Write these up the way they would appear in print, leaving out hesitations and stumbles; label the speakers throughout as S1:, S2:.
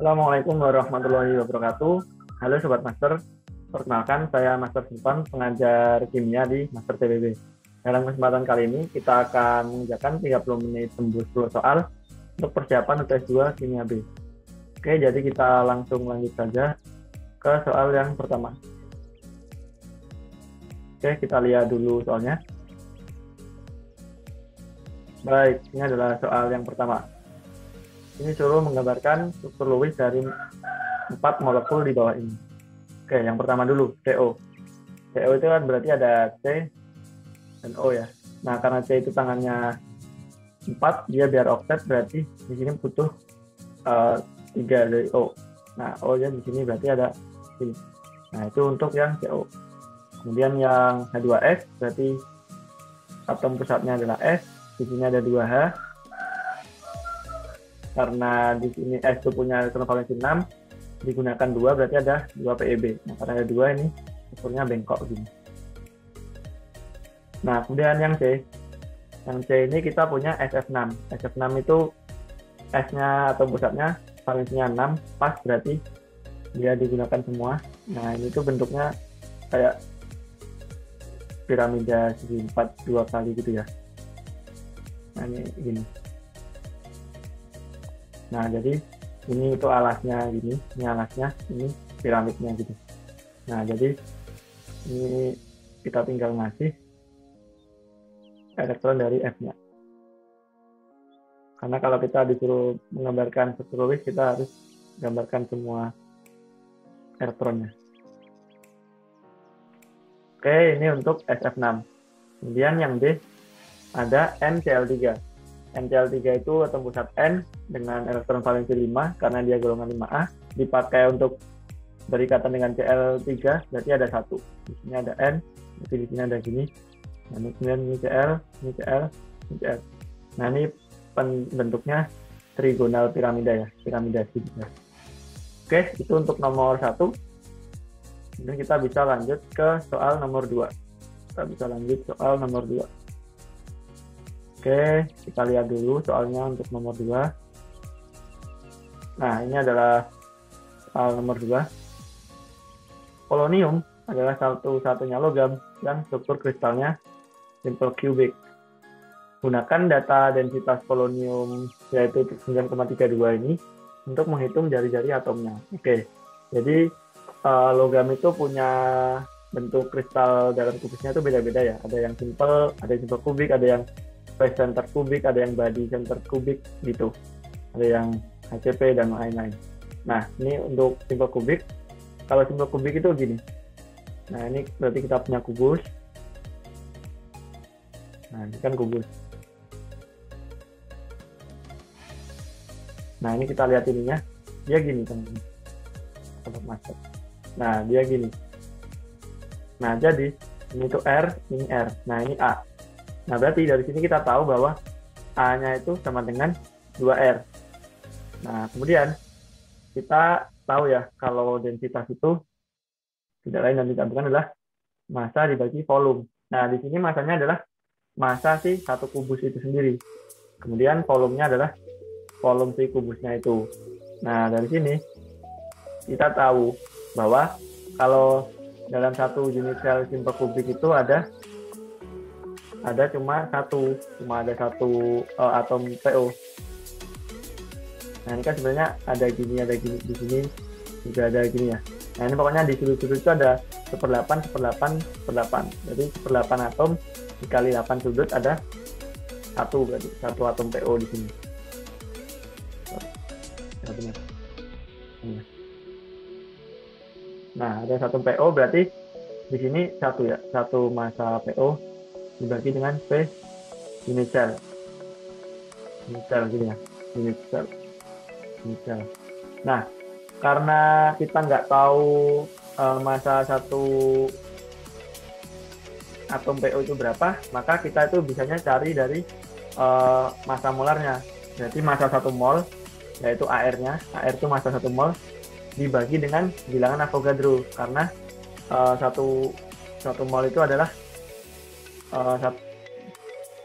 S1: Assalamualaikum warahmatullahi wabarakatuh. Halo Sobat Master, perkenalkan saya Master Sultan, pengajar kimia di Master TBB. Dalam kesempatan kali ini kita akan mengerjakan 30 menit tembus 10 soal untuk persiapan UTS 2 Kimia B. Oke, jadi kita langsung lanjut saja ke soal yang pertama. Oke, kita lihat dulu soalnya. Baik, ini adalah soal yang pertama. Ini suruh menggambarkan struktur Lewis dari 4 molekul di bawah ini. Oke, yang pertama dulu, CO. CO itu kan berarti ada C dan O ya. Nah, karena C itu tangannya 4, dia biar offset berarti di sini butuh 3 dari O. Nah, O nya di sini berarti ada C. Nah, itu untuk yang CO. Kemudian yang H2S berarti atom pusatnya adalah S, di sini ada 2H. Karena di sini S itu punya elektron valensi 6, digunakan 2 berarti ada 2 PeB. Nah, karena ada 2 ini strukturnya bengkok gini. Nah, kemudian yang C. Yang C ini kita punya SF6. SF6 itu S-nya atau pusatnya valensinya 6, pas berarti dia digunakan semua. Nah, ini tuh bentuknya kayak piramida segi 4 2 kali gitu ya. Nah, ini gini. Nah, jadi ini itu alasnya gini, ini alasnya, ini piramidnya gitu. Nah, jadi ini kita tinggal ngasih elektron dari F-nya. Karena kalau kita disuruh menggambarkan struktur Lewis, kita harus gambarkan semua elektronnya. Oke, ini untuk SF6. Kemudian yang D ada NCl3. NCl3 itu atom pusat N dengan elektron valensi 5 karena dia golongan 5A, dipakai untuk berikatan dengan Cl3 berarti ada 1. Di sini ada N, berarti di sini ada gini. Nah, ini kemudian ini Cl, ini Cl, ini Cl. Nah, ini bentuknya trigonal piramida ya, piramida segitiga. Oke, itu untuk nomor 1. Kemudian kita bisa lanjut ke soal nomor 2. Kita bisa lanjut soal nomor 2. Oke, kita lihat dulu soalnya untuk nomor 2. Nah, ini adalah soal nomor 2. Polonium adalah satu-satunya logam yang struktur kristalnya simple cubic. Gunakan data densitas polonium yaitu 9,32 ini untuk menghitung jari-jari atomnya. Oke, jadi logam itu punya bentuk kristal dalam kubisnya itu beda-beda ya. Ada yang simple, ada yang simple kubik, ada yang face center kubik, ada yang body center kubik gitu. Ada yang HCP dan lain-lain. Nah, ini untuk simple kubik. Kalau simple kubik itu gini. Nah, ini berarti kita punya kubus. Nah, ini kan kubus. Nah, ini kita lihat ininya. Dia gini, teman-teman. Sobat Master. Nah, dia gini. Nah, jadi ini tuh R, ini R. Nah, ini A. Nah, berarti dari sini kita tahu bahwa A-nya itu sama dengan 2R. Nah, kemudian kita tahu ya, kalau densitas itu tidak lain dan tidak bukan adalah massa dibagi volume. Nah, di sini massanya adalah massa si satu kubus itu sendiri. Kemudian volumenya adalah volume si kubusnya itu. Nah, dari sini kita tahu bahwa kalau dalam satu unit sel simple kubik itu ada cuma ada satu atom PO. Nah, ini kan sebenarnya ada gini di sini juga ada gini ya. Nah, ini pokoknya di sudut-sudut itu ada 1/8, 1/8, 1/8. Jadi 1/8 atom dikali 8 sudut ada 1 berarti 1 atom PO di sini. Ya, benar. Nah, ada 1 PO berarti di sini 1 ya, 1 massa PO dibagi dengan P unit cell gini ya, unit cell. Nah, karena kita nggak tahu massa satu atom PO itu berapa, maka kita itu bisanya cari dari massa molarnya. Berarti massa 1 mol yaitu AR-nya, AR itu massa 1 mol dibagi dengan bilangan Avogadro, karena satu mol itu adalah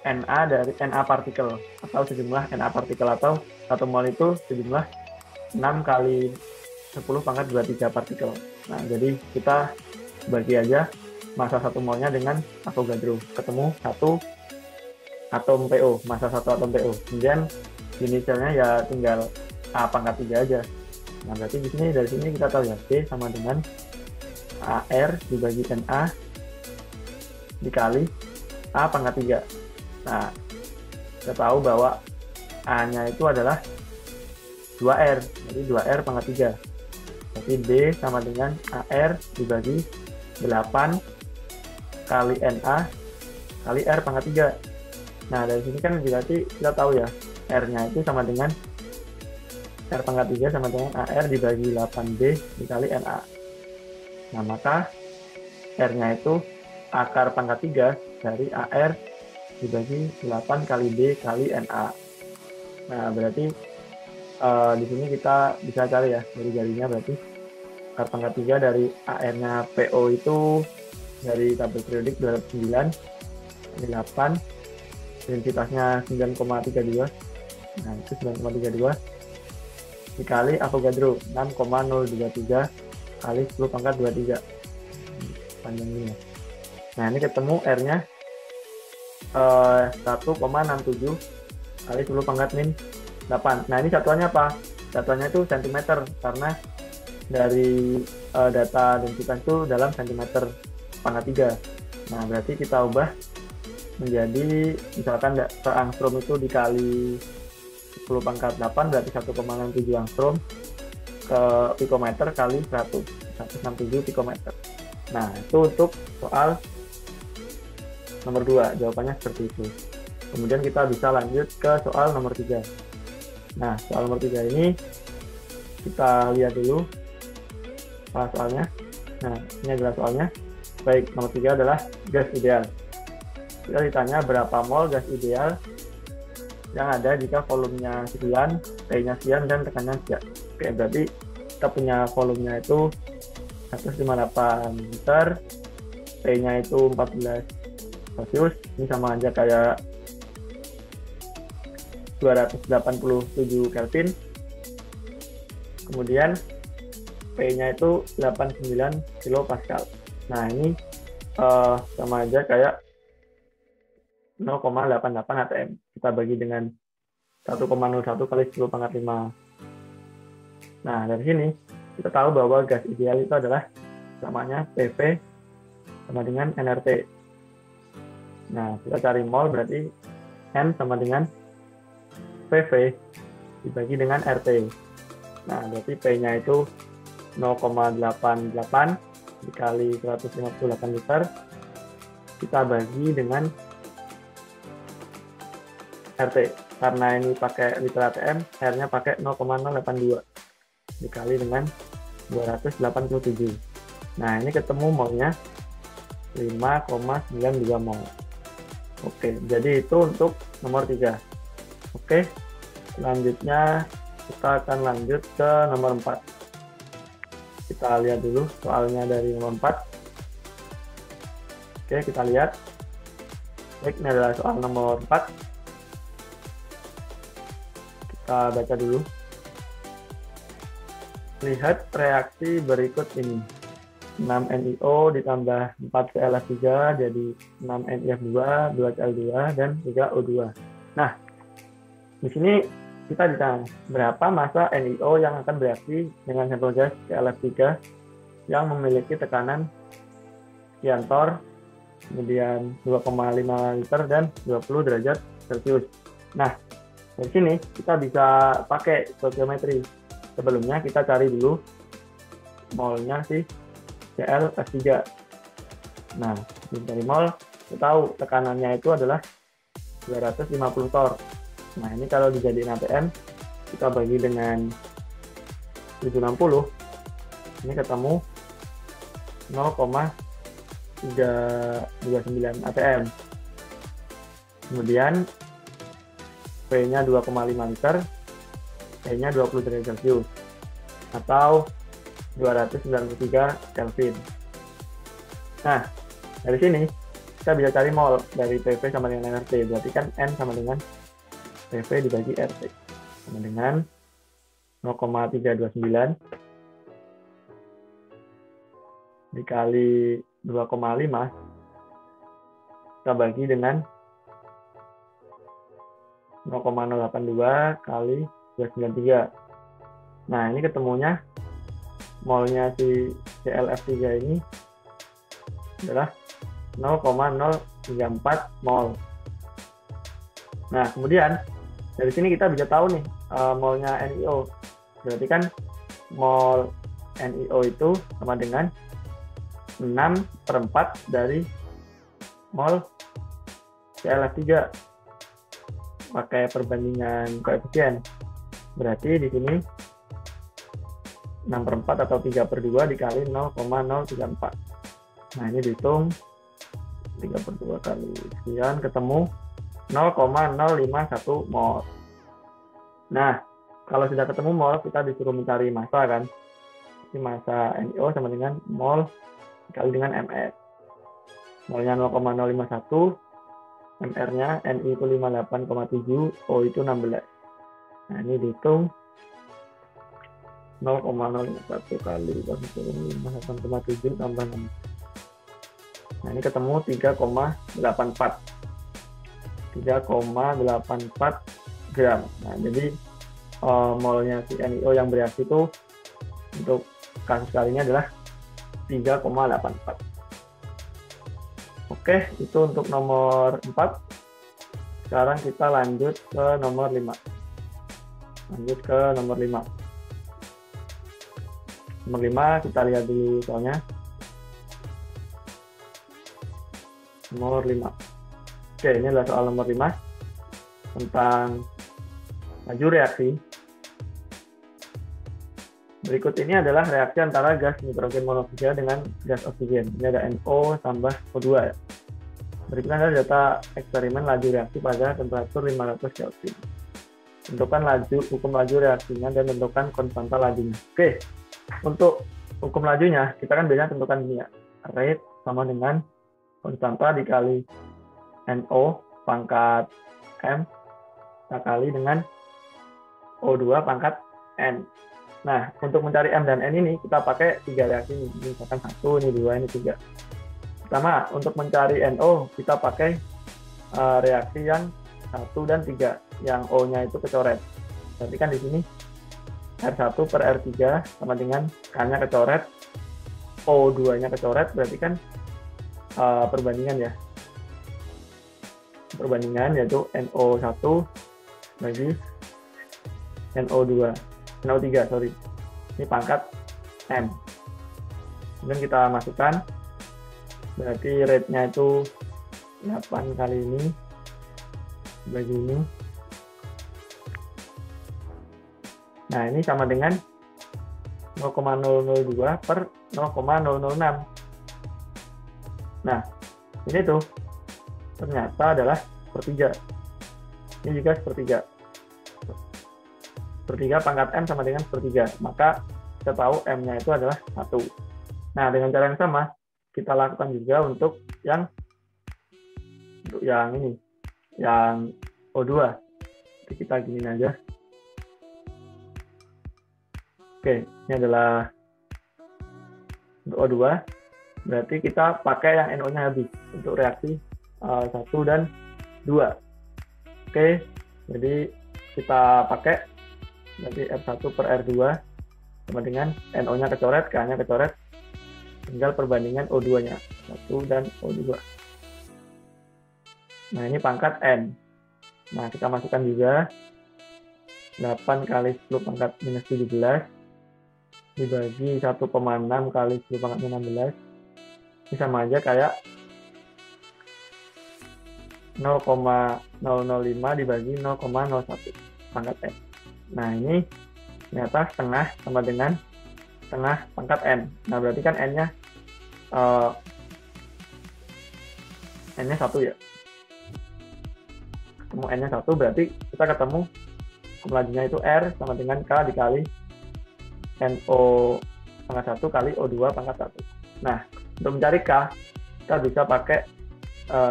S1: Na dari Na partikel atau sejumlah Na partikel, atau 1 mol itu sejumlah 6 kali 10 pangkat 23 partikel. Nah, jadi kita bagi aja massa 1 molnya dengan Avogadro. Ketemu 1 atom PO, massa 1 atom PO. Kemudian inisialnya ya tinggal A pangkat 3 aja. Nah, berarti di sini dari sini kita tahu ya, B sama dengan AR dibagi NA dikali A pangkat 3. Nah, kita tahu bahwa A-nya itu adalah 2R, jadi 2R pangkat 3. Jadi B sama dengan AR dibagi 8 kali NA kali R pangkat 3. Nah, dari sini kan berarti kita tahu ya, R-nya itu sama dengan R pangkat 3 sama dengan AR dibagi 8B dikali NA. Nah, maka R-nya itu akar pangkat 3 dari AR dibagi 8 kali B kali NA. Nah, berarti di sini kita bisa cari ya, dari jarinya berarti akar pangkat 3 dari AR-nya PO itu dari tabel periodik 209 kali 8, densitasnya 9,32. Nah, itu 9,32 dikali Avogadro 6,023 kali 10 pangkat 23 panjangnya. Nah, ini ketemu R-nya 1,67 kali 10 pangkat min 8. Nah, ini satuannya apa? Satuannya itu cm, karena dari data densitas itu dalam cm pangkat 3. Nah, berarti kita ubah menjadi, misalkan angstrom itu dikali 10 pangkat 8 berarti 1,67 angstrom ke pikometer kali 167 pikometer. Nah, itu untuk soal nomor 2, jawabannya seperti itu. Kemudian kita bisa lanjut ke soal nomor 3. Nah, soal nomor 3 ini kita lihat dulu soalnya. Nah, ini adalah soalnya. Baik, nomor 3 adalah gas ideal. Kita ditanya berapa mol gas ideal yang ada jika volumenya sekian, P-nya sekian, dan tekanannya sekian. Oke, berarti kita punya volumenya itu 158 liter, P-nya itu 14 Celsius, ini sama aja kayak 287 Kelvin. Kemudian P-nya itu 89 kilopascal. Nah, ini sama aja kayak 0,88 atm. Kita bagi dengan 1,01 kali 10 pangkat 5. Nah, dari sini kita tahu bahwa gas ideal itu adalah samanya PV sama dengan nRT. Nah, kita cari mol berarti N sama dengan PV dibagi dengan RT. Nah, berarti P-nya itu 0,88 dikali 158 liter. Kita bagi dengan RT. Karena ini pakai liter ATM, R-nya pakai 0,082 dikali dengan 287. Nah, ini ketemu molnya 5,92 mol. Oke, jadi itu untuk nomor 3. Oke, selanjutnya kita akan lanjut ke nomor 4. Kita lihat dulu soalnya dari nomor 4. Oke, kita lihat. Baik, ini adalah soal nomor 4. Kita baca dulu. Lihat reaksi berikut ini. 6 NiO ditambah 4 ClF3 jadi 6 NiF2, 2 Cl2, dan 3 O2. Nah, di sini kita ditanya berapa massa NiO yang akan bereaksi dengan sampel gas ClF3 yang memiliki tekanan sekian torr, kemudian 2,5 liter dan 20 derajat Celcius. Nah, dari sini kita bisa pakai stoikiometri. Sebelumnya kita cari dulu molnya si ClF3. Nah, dari mol kita tahu tekanannya itu adalah 250 torr. Nah, ini kalau dijadiin ATM kita bagi dengan 760, ini ketemu 0,329 ATM. Kemudian P-nya 2,5 liter, T-nya 20 derajat Celcius atau 293 Kelvin. Nah, dari sini kita bisa cari mol dari PV sama dengan nRT. Berarti kan N sama dengan PV dibagi RT sama dengan 0,329 dikali 2,5 kita bagi dengan 0,082 kali 293. Nah, ini ketemunya molnya si ClF3 ini adalah 0,034 mol. Nah, kemudian dari sini kita bisa tahu nih molnya NiO. Berarti kan mol NiO itu sama dengan 6/4 dari mol ClF3 pakai perbandingan koefisien. Berarti di sini 6/4 atau 3/2 dikali 0,034. Nah, ini dihitung 3/2 kali sekian ketemu 0,051 mol. Nah, kalau sudah ketemu mol, kita disuruh mencari massa kan. Ini massa NiO sama dengan mol dikali dengan Ms. Molnya 0,051, MR-nya Ni itu 58,7, O itu 16. Nah, ini dihitung 0,051 kali 58,7 tambah 6. Nah, ini ketemu 3,84. 3,84 gram. Nah, jadi molnya si NiO yang bereaksi itu untuk kasus kali ini adalah 3,84. Oke, itu untuk nomor 4. Sekarang kita lanjut ke nomor 5. Lanjut ke nomor 5. Nomor 5 kita lihat dulu soalnya. Nomor 5. Oke, ini adalah soal nomor 5 tentang laju reaksi. Berikut ini adalah reaksi antara gas nitrogen monoksida dengan gas oksigen. Ini ada NO tambah O2 ya. Berikutnya adalah data eksperimen laju reaksi pada temperatur 500 Kelvin. Tentukan hukum laju reaksinya dan tentukan konstanta lajunya. Oke, untuk hukum lajunya kita kan biasanya tentukan ini ya. Rate sama dengan konstanta dikali NO pangkat M kali dengan O2 pangkat N. Nah, untuk mencari M dan N ini kita pakai 3 reaksi ini. Misalkan 1, ini 2, ini 3. Pertama, untuk mencari NO kita pakai reaksi yang 1 dan 3, yang O-nya itu kecoret. Berarti kan di sini R1 per R3 sama dengan K-nya kecoret, O2-nya kecoret, berarti kan perbandingan ya. Perbandingan yaitu NO1 bagi NO3, sorry. Ini pangkat M. Kemudian kita masukkan, berarti rate-nya itu 8 kali ini bagi ini. Nah, ini sama dengan 0,002 per 0,006. Nah, ini tuh ternyata adalah sepertiga. Ini juga sepertiga. Sepertiga pangkat M sama dengan sepertiga. Maka kita tahu M-nya itu adalah 1. Nah, dengan cara yang sama, kita lakukan juga untuk yang ini, yang O2. Jadi kita giniin aja. Oke, ini adalah untuk O2. Berarti kita pakai yang NO-nya habis untuk reaksi 1 dan 2. Oke, jadi kita pakai nanti R1 per R2 sama dengan NO-nya kecoret, K-nya kecoret, tinggal perbandingan O2-nya 1 dan O2. Nah, ini pangkat N. Nah, kita masukkan juga 8 kali 10 pangkat minus 17 dibagi 1,6 kali 10 pangkat minus 16. Ini sama aja kayak 0,005 dibagi 0,01 pangkat N. Nah, ini ternyata setengah sama dengan setengah pangkat N. Nah, berarti kan N-nya N-nya 1 ya. Ketemu N-nya 1, berarti kita ketemu lajunya itu R sama dengan K dikali NO pangkat 1 kali O2 pangkat 1. Nah, untuk mencari K, kita bisa pakai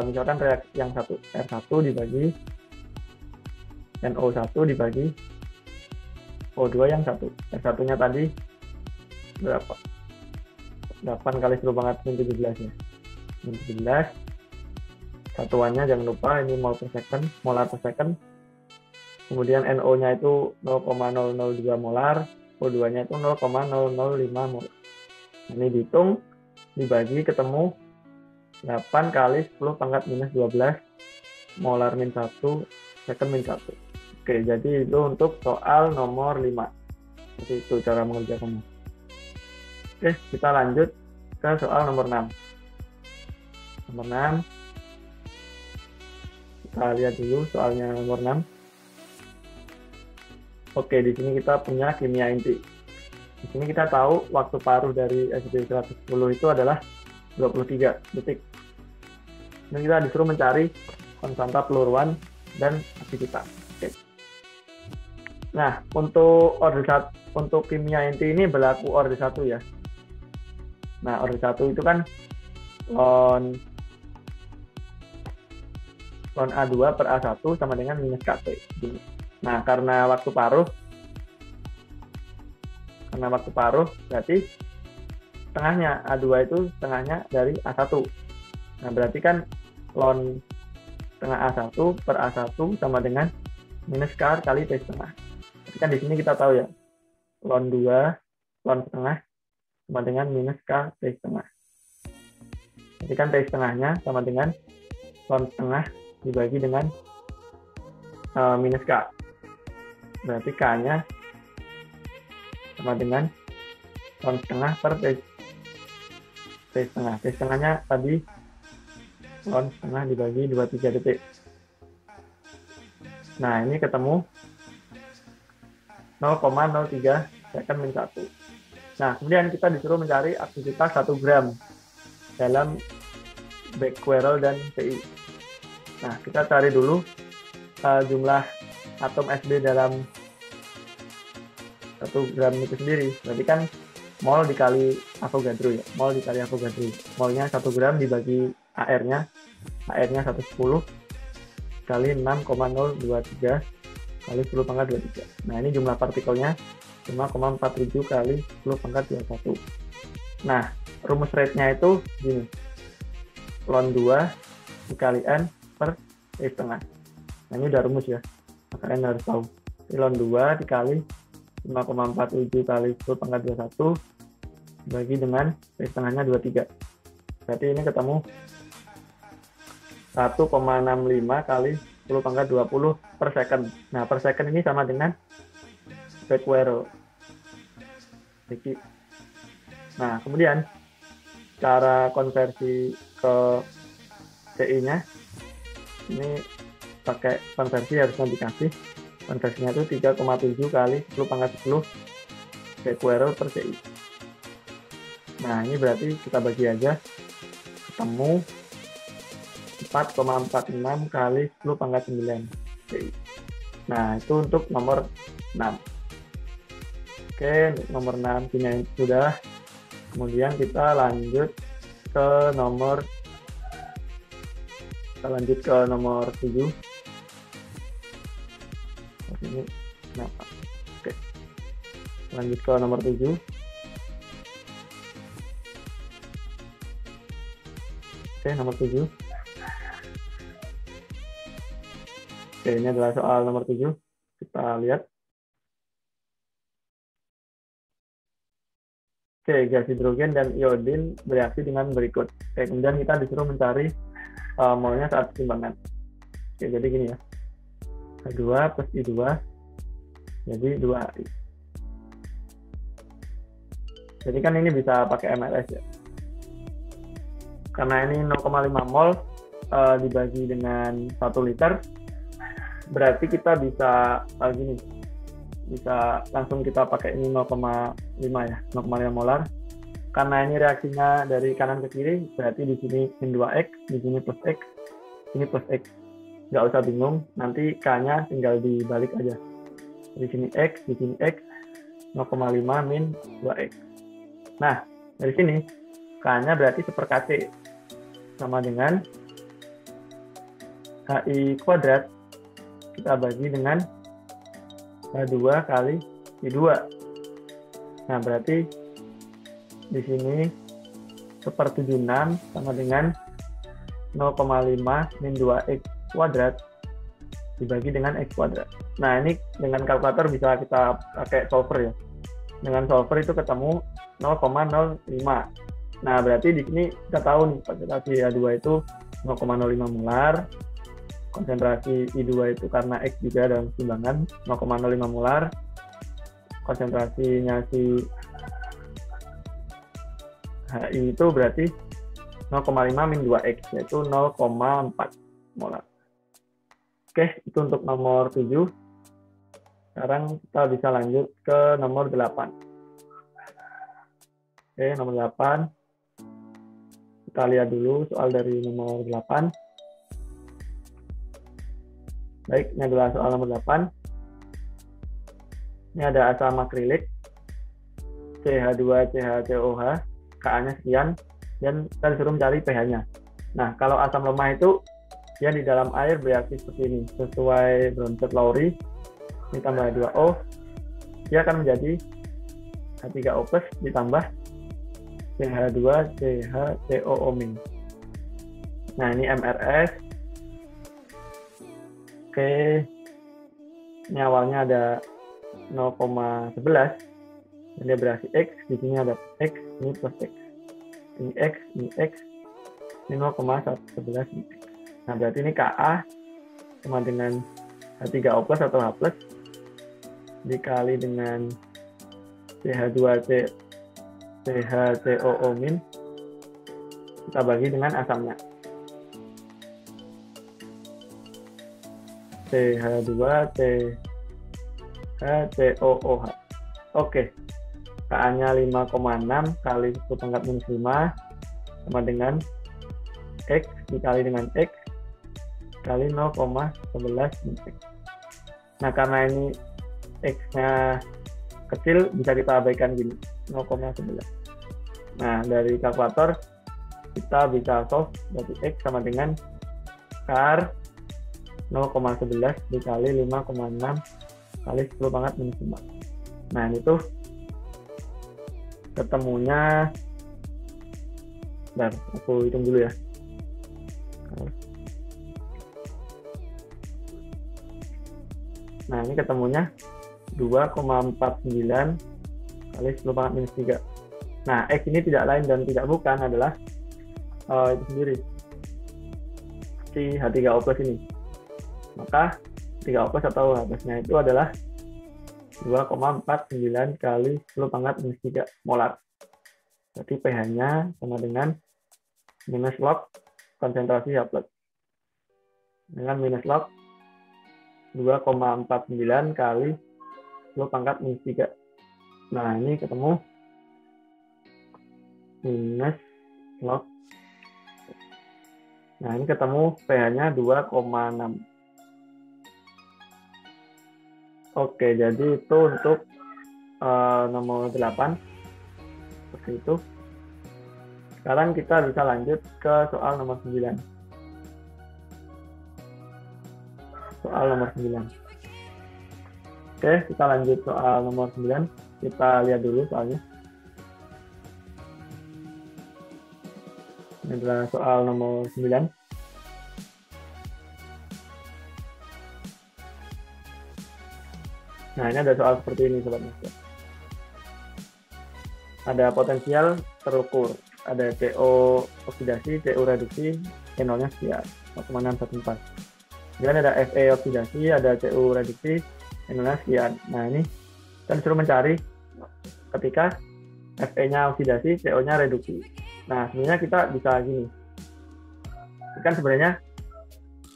S1: misalkan reaksi yang satu, R1 dibagi NO1 dibagi O2 yang 1. Yang satunya tadi berapa? 8 kali 10 pangkat min 17 ya. Min 17. Satuannya jangan lupa ini mol per second, molar per second. Kemudian NO-nya itu 0,002 molar, O2-nya itu 0,005 molar. Ini dihitung, dibagi ketemu 8 kali 10 pangkat minus 12 molar min 1, second min 1. Oke, jadi itu untuk soal nomor 5. Jadi itu cara mengerjakannya. Oke, kita lanjut ke soal nomor 6. Nomor 6. Kita lihat dulu soalnya nomor 6. Oke, di sini kita punya kimia inti. Di sini kita tahu waktu paruh dari SD 110 itu adalah 23 detik. Dan kita disuruh mencari konstanta peluruan dan aktivitas. Oke. Nah, untuk untuk kimia inti ini berlaku orde 1 ya. Nah, orde 1 itu kan ln A2 per A1 sama dengan minus KT. Nah, karena waktu paruh berarti setengahnya A2 itu setengahnya dari A1. Nah, berarti kan ln setengah A1 per A1 sama dengan minus K kali T setengah. Berarti kan di sini kita tahu ya, ln 2 ln setengah sama dengan minus K T setengah. Jadi kan T setengahnya sama dengan ln setengah dibagi dengan minus K. Berarti K-nya sama dengan ln setengah per T setengah. T setengahnya tadi ln setengah dibagi 23 detik. Nah, ini ketemu 0,03 second min 1. Nah, kemudian kita disuruh mencari aktivitas 1 gram dalam Becquerel dan TI. Nah, kita cari dulu jumlah atom Sb dalam 1 gram itu sendiri. Berarti kan mol dikali Avogadro ya. Mol dikali Avogadro. Molnya 1 gram dibagi AR-nya. AR-nya 110 kali 6,023 kali 10 pangkat 23. Nah, ini jumlah partikelnya 5,47 kali 10 pangkat 21. Nah, rumus rate-nya itu gini. Ln 2 dikali N per T setengah. Nah, ini udah rumus ya. Maka N harus tahu. Ln 2 dikali 5,47 kali 10 pangkat 21 bagi dengan T setengahnya 23. Berarti ini ketemu 1,65 kali 10 pangkat 20 per second. Nah, per second ini sama dengan Becquerel. Nah, kemudian cara konversi ke TI-nya ini pakai konversi harusnya dikasih. Konversinya itu 3,7 kali 10 pangkat 10 Becquerel per TI. Nah, ini berarti kita bagi aja, ketemu 4,46 kali 10 pangkat 9 TI. Nah, itu untuk nomor 6. Oke, untuk nomor 6 punya sudah. Kemudian kita lanjut ke nomor 7. Ini kenapa? Oke. Lanjut ke nomor 7. Oke, nomor 7. Oke, ini adalah soal nomor 7. Kita lihat. Oke, gas hidrogen dan iodin bereaksi dengan berikut. Oke, kemudian kita disuruh mencari molnya saat keseimbangan. Oke, jadi gini ya. H2 plus I2 jadi 2I. Jadi kan ini bisa pakai MLS ya. Karena ini 0,5 mol dibagi dengan 1 liter, berarti kita bisa gini. Bisa langsung kita pakai ini 0,5 ya, 0,5 molar. Karena ini reaksinya dari kanan ke kiri, berarti di sini min 2x, di sini plus x, ini plus x. Nggak usah bingung, nanti K-nya tinggal dibalik aja. Di sini x, di sini x, 0,5 min 2x. Nah, dari sini K-nya berarti 1/KC, sama dengan HI kuadrat, kita bagi dengan H2 kali I2. Nah, berarti di sini 1/76 sama dengan 0,5 min 2x kuadrat dibagi dengan x kuadrat. Nah, ini dengan kalkulator bisa kita pakai solver ya. Dengan solver itu ketemu 0,05. Nah, berarti di sini kita tahu nih konsentrasi H2 itu 0,05 molar. Konsentrasi I2 itu karena X juga dalam timbangan 0,05 molar. Konsentrasinya si HI itu berarti 0,5 min 2X, yaitu 0,4 molar. Oke, itu untuk nomor 7. Sekarang kita bisa lanjut ke nomor 8. Oke, nomor 8. Kita lihat dulu soal dari nomor 8. Baik, ini adalah soal nomor 8. Ini ada asam akrilik, CH2CHCOH, Ka-nya sekian, dan kita disuruh mencari pH-nya. Nah, kalau asam lemah itu dia di dalam air bereaksi seperti ini, sesuai Bronsted-Lowry, ditambah 2O, dia akan menjadi H3O+ ditambah CH2CHCOO-. Nah, ini MRS. Oke, ini awalnya ada 0,11, dan dia bereaksi X, di sini ada X, ini plus X, ini X, ini X, ini 0,11 ini X. Nah, berarti ini Ka sama dengan H3O+ atau H+, dikali dengan CH2CHCOO-, kita bagi dengan asamnya. CH2CHCOOH. Oke, Ka-nya 5,6 kali 10⁻⁵ sama dengan X dikali dengan X kali 0,11 X. Nah, karena ini X-nya kecil, bisa kita abaikan gini, 0,11. Nah, dari kalkulator kita bisa solve, berarti X sama dengan kar 0,11 dikali 5,6 kali 10⁻⁵. Nah, ini tuh ketemunya, bentar, aku hitung dulu ya. Nah, ini ketemunya 2,49 kali 10⁻⁵. Nah, X ini tidak lain dan tidak bukan adalah itu sendiri, si H3O+ ini. Maka H3O+ atau H+-nya itu adalah 2,49 kali 10⁻⁵ molar. Berarti pH-nya sama dengan minus log konsentrasi H+. Dengan minus log 2,49 kali 10⁻⁵. Nah, ini ketemu minus log. Nah, ini ketemu pH-nya 2,6. Oke, jadi itu untuk nomor 8. Seperti itu. Sekarang kita bisa lanjut ke soal nomor 9. Soal nomor 9. Oke, kita lanjut soal nomor 9. Kita lihat dulu soalnya. Ini adalah soal nomor 9. Nah, ini ada soal seperti ini, Sobat Master. Ada potensial terukur. Ada CO oksidasi, CO reduksi, E0-nya sekian, 0,614. Kemudian ada Fe oksidasi, ada CO reduksi, E0-nya sekian. Nah, ini kita disuruh mencari ketika Fe-nya oksidasi, CO-nya reduksi. Nah, sebenarnya kita bisa gini. Kan sebenarnya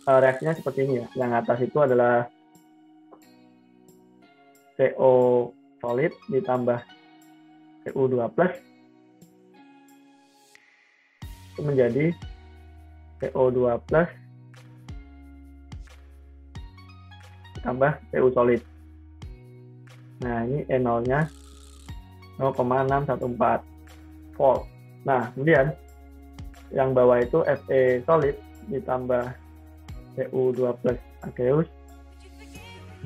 S1: reaksinya seperti ini ya. Yang atas itu adalah CO solid ditambah CO2+, itu menjadi CO2+ ditambah CO solid. Nah, ini E0-nya 0,614 volt. Nah, kemudian yang bawah itu Fe solid ditambah CO2+ aqueous,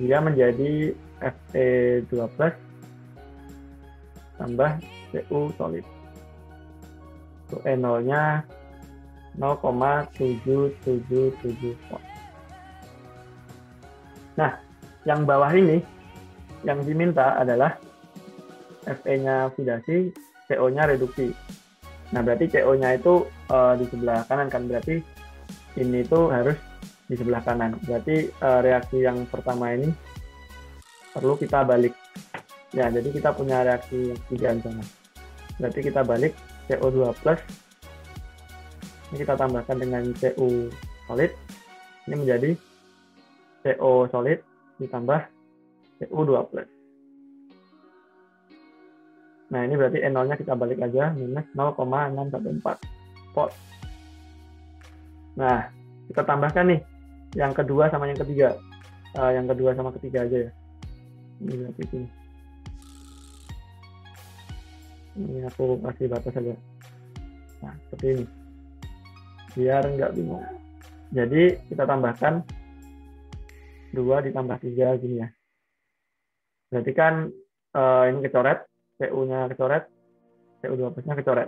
S1: dia menjadi Fe2+ tambah Cu solid. Untuk E0-nya 0,777 volt. Nah, yang bawah ini yang diminta adalah Fe-nya oxidasi, CO-nya reduksi. Nah, berarti CO-nya itu di sebelah kanan kan, berarti ini tuh harus di sebelah kanan. Berarti reaksi yang pertama ini perlu kita balik. Ya, jadi kita punya reaksi yang ketiga di sana. Berarti kita balik CO2+. Ini kita tambahkan dengan Cu solid. Ini menjadi CO solid ditambah Cu2+. Nah, ini berarti E0-nya kita balik aja, minus 0,614 volt. Nah, kita tambahkan nih yang kedua sama yang ketiga. Yang kedua sama ketiga aja ya. Ini berarti ini. Ini aku kasih batas aja. Nah, seperti ini. Biar nggak bingung. Jadi, kita tambahkan 2 ditambah 3 gini ya. Berarti kan ini kecoret, Cu-nya kecoret, Cu2+-nya kecoret.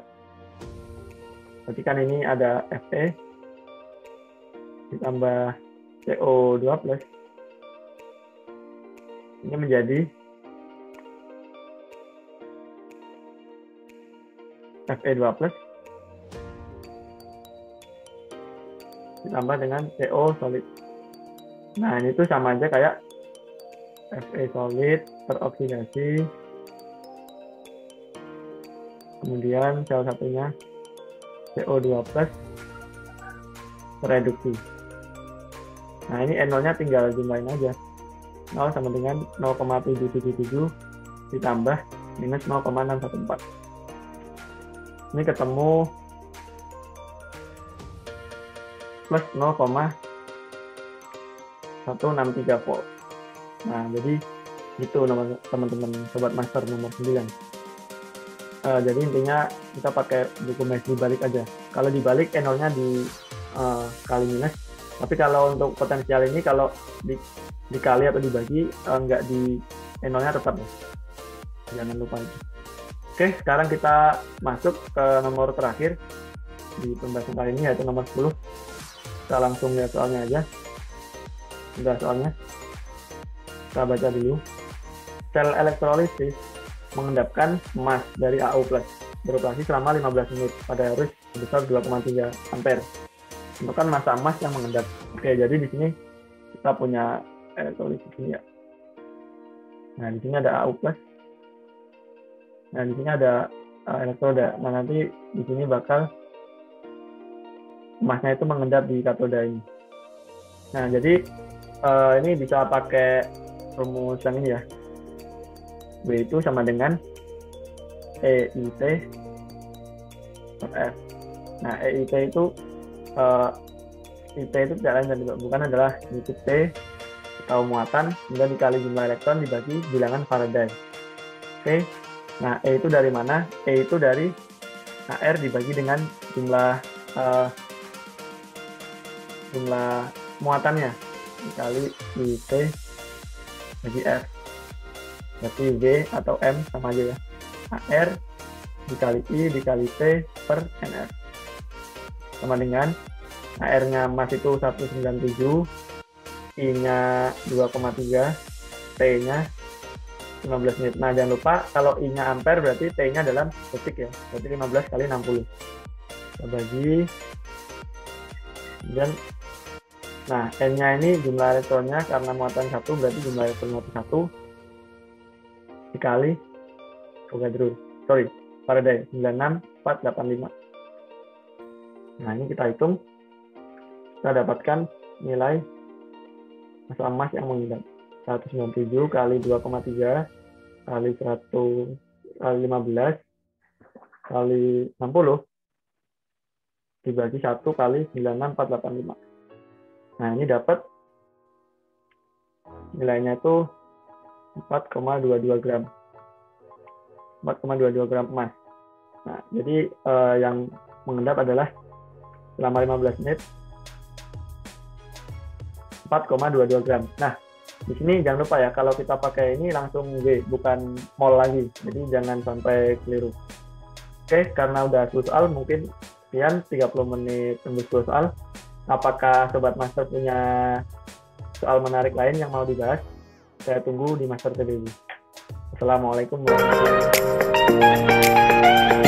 S1: Berarti kan ini ada Fe ditambah CO2+. Ini menjadi Fe2+ ditambah dengan CO solid. Nah, ini tuh sama aja kayak Fe solid teroksidasi, kemudian salah satunya CO2+ tereduksi. Nah, ini E0-nya tinggal jumlahin aja. 0 sama dengan 0,777 ditambah minus 0,614. Ini ketemu plus 0,163 volt. Nah, jadi gitu teman-teman sobat master nomor 9. Jadi intinya kita pakai buku mes dibalik aja. Kalau dibalik E0-nya di kali minus. Tapi kalau untuk potensial ini kalau dikali atau dibagi nggak di E0-nya tetap ya. Jangan lupa itu. Oke, sekarang kita masuk ke nomor terakhir di pembahasan kali ini, yaitu nomor 10. Kita langsung lihat soalnya aja. Udah soalnya. Kita baca dulu. Sel elektrolisis mengendapkan emas dari AU+ beroperasi selama 15 menit pada arus sebesar 2,3 ampere. Tentukan massa emas yang mengendap. Oke, jadi di sini kita punya elektrolisis ini ya. Nah, di sini ada AU+. Nah, di sini ada elektroda. Nah, nanti di sini bakal emasnya itu mengendap di katoda ini. Nah, jadi ini bisa pakai rumus yang ini ya. W itu sama dengan EIT per F. Nah, EIT itu IT itu tidak lain dan bukan adalah nilai T atau muatan, kemudian dikali jumlah elektron dibagi bilangan Faraday. Oke. Nah, E itu dari mana? E itu dari AR dibagi dengan jumlah muatannya dikali IT bagi F. Berarti V atau M sama aja ya. AR dikali I dikali T per NF. Sama dengan AR-nya emas itu 197, I-nya 2,3, T-nya 15 menit. Nah, jangan lupa kalau I-nya ampere berarti T-nya dalam detik ya. Berarti 15 kali 60. Kita bagi. Dan nah, N-nya ini jumlah elektronnya karena muatan 1 berarti jumlah elektronnya 1 dikali Faraday 96485. Nah, ini kita hitung. Kita dapatkan nilai massa emas yang mengendap 197 kali 2,3 kali 100 kali 15 kali 60 dibagi 1 kali 96485. Nah, ini dapat nilainya itu 4,22 gram. 4,22 gram emas. Nah, jadi yang mengendap adalah selama 15 menit 4,22 gram. Nah, Di sini jangan lupa ya, kalau kita pakai ini langsung G, bukan mol lagi. Jadi jangan sampai keliru. Oke, karena udah 10 soal, mungkin sekian 30 menit tembus 10 soal. Apakah Sobat Master punya soal menarik lain yang mau dibahas? Saya tunggu di Master TDW. Assalamualaikum warahmatullahi wabarakatuh.